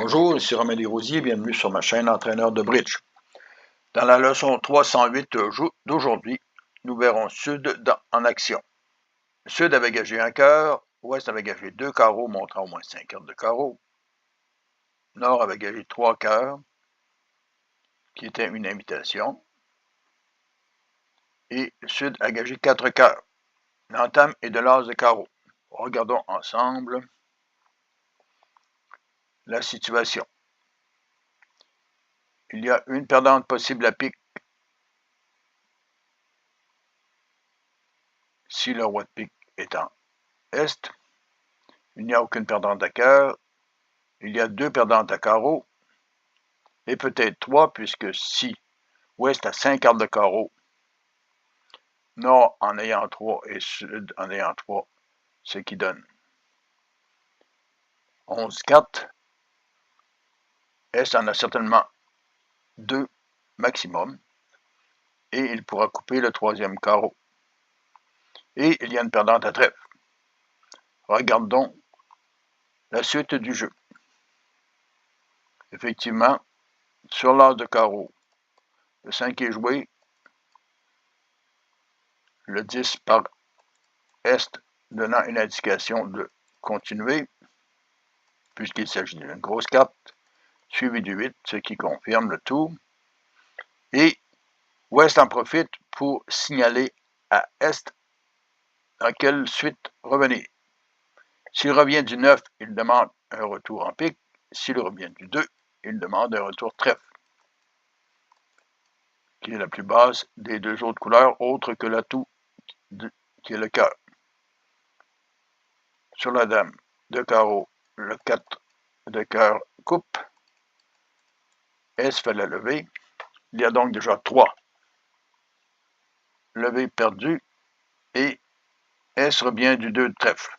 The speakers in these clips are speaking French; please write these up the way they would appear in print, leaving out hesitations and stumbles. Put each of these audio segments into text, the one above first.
Bonjour, ici Romain Desrosiers, bienvenue sur ma chaîne Entraîneur de bridge. Dans la leçon 308 d'aujourd'hui, nous verrons Sud en action. Sud avait gagé un cœur, Ouest avait gagé 2 carreaux montrant au moins 5 cartes de carreau. Nord avait gagé 3 cœurs, qui était une invitation. Et Sud a gagé 4 cœurs. L'entame est de l'as de carreau. Regardons ensemble la situation. Il y a une perdante possible à pique si le roi de pique est en Est. Il n'y a aucune perdante à cœur. Il y a 2 perdantes à carreau. Et peut-être 3, puisque si Ouest a 5 cartes de carreau, Nord en ayant 3 et Sud en ayant 3, ce qui donne 11 cartes. Est en a certainement 2 maximum. Et il pourra couper le 3e carreau. Et il y a une perdante à trèfle. Regardons la suite du jeu. Effectivement, sur l'as de carreau, le 5 est joué, le 10 par Est donnant une indication de continuer, puisqu'il s'agit d'une grosse carte, suivi du 8, ce qui confirme le tout. Et Ouest en profite pour signaler à Est dans quelle suite revenir. S'il revient du 9, il demande un retour en pique. S'il revient du 2, il demande un retour trèfle, qui est la plus basse des 2 autres couleurs, autre que l'atout qui est le cœur. Sur la dame de carreau, le 4 de cœur coupe. S fait la levée. Il y a donc déjà 3 levées perdues et S revient du 2 de trèfle.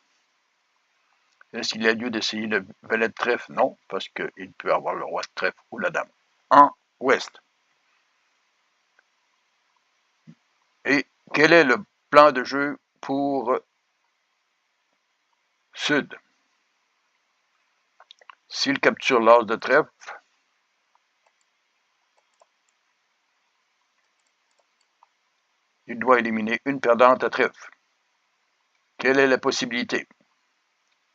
Est-ce qu'il y a lieu d'essayer le valet de trèfle? Non, parce qu'il peut avoir le roi de trèfle ou la dame en Ouest. Et quel est le plan de jeu pour Sud? S'il capture l'as de trèfle, il doit éliminer une perdante à trèfle. Quelle est la possibilité?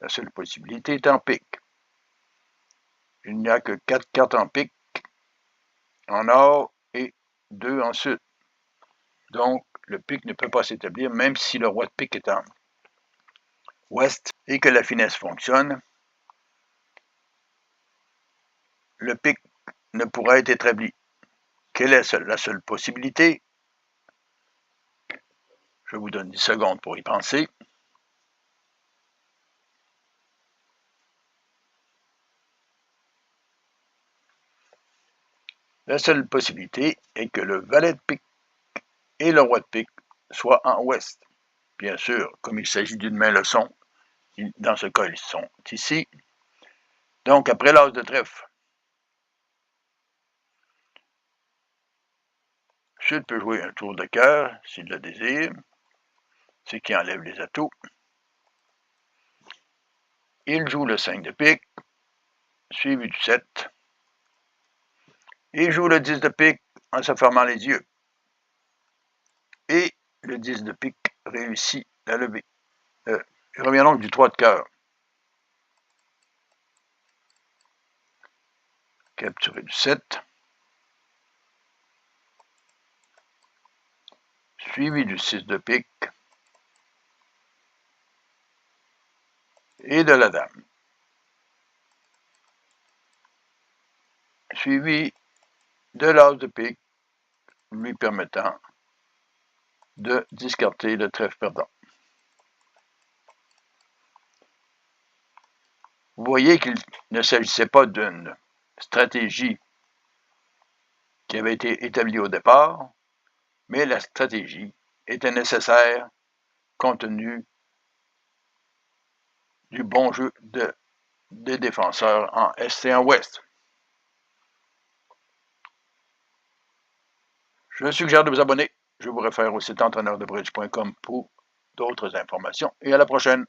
La seule possibilité est en pique. Il n'y a que 4 cartes en pique, en or et 2 en Sud. Donc, le pique ne peut pas s'établir, même si le roi de pique est en Ouest et que la finesse fonctionne. Le pique ne pourra être établi. Quelle est la seule possibilité? Je vous donne 10 secondes pour y penser. La seule possibilité est que le valet de pique et le roi de pique soient en Ouest. Bien sûr, comme il s'agit d'une main leçon, dans ce cas, ils sont ici. Donc, après l'as de trèfle, Sud peut jouer un tour de cœur, s'il le désire, ce qui enlève les atouts. Il joue le 5 de pique, suivi du 7. Il joue le 10 de pique en se fermant les yeux. Et le 10 de pique réussit la levée. Il revient donc du 3 de cœur. Capturé du 7. Suivi du 6 de pique. Et de la dame. Suivi de l'as de pique, lui permettant de discarter le trèfle perdant. Vous voyez qu'il ne s'agissait pas d'une stratégie qui avait été établie au départ, mais la stratégie était nécessaire compte tenu du bon jeu des défenseurs en Est et en Ouest. Je suggère de vous abonner. Je vous réfère au site entraîneurdebridge.com pour d'autres informations et à la prochaine.